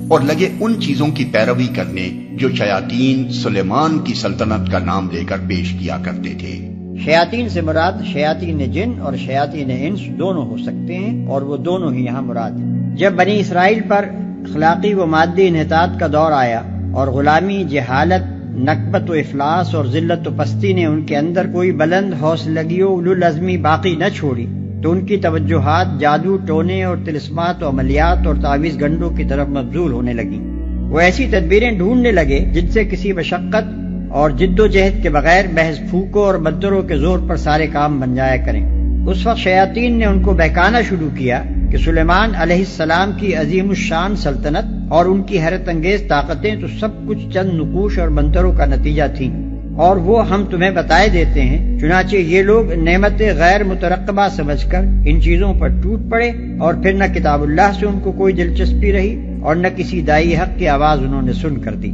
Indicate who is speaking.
Speaker 1: اور لگے ان چیزوں کی پیروی کرنے جو شیاطین سلیمان کی سلطنت کا نام لے کر پیش کیا کرتے تھے۔
Speaker 2: شیاطین سے مراد شیاطین جن اور شیاطین انس دونوں ہو سکتے ہیں، اور وہ دونوں ہی یہاں مراد ہیں۔ جب بنی اسرائیل پر اخلاقی و مادی انحطاط کا دور آیا اور غلامی، جہالت، نکبت و افلاس اور ذلت و پستی نے ان کے اندر کوئی بلند حوصلگی و اولو العزمی باقی نہ چھوڑی، تو ان کی توجہات جادو، ٹونے اور طلسمات و عملیات اور تعویذ گنڈوں کی طرف مبذول ہونے لگیں۔ وہ ایسی تدبیریں ڈھونڈنے لگے جن سے کسی مشقت اور جد و جہد کے بغیر محض پھونکوں اور منتروں کے زور پر سارے کام بن جایا کریں۔ اس وقت شیاطین نے ان کو بہکانا شروع کیا کہ سلیمان علیہ السلام کی عظیم الشان سلطنت اور ان کی حیرت انگیز طاقتیں تو سب کچھ چند نقوش اور منتروں کا نتیجہ تھیں، اور وہ ہم تمہیں بتائے دیتے ہیں۔ چنانچہ یہ لوگ نعمت غیر مترقبہ سمجھ کر ان چیزوں پر ٹوٹ پڑے، اور پھر نہ کتاب اللہ سے ان کو کوئی دلچسپی رہی اور نہ کسی دائی حق کی آواز انہوں نے سن کر دی۔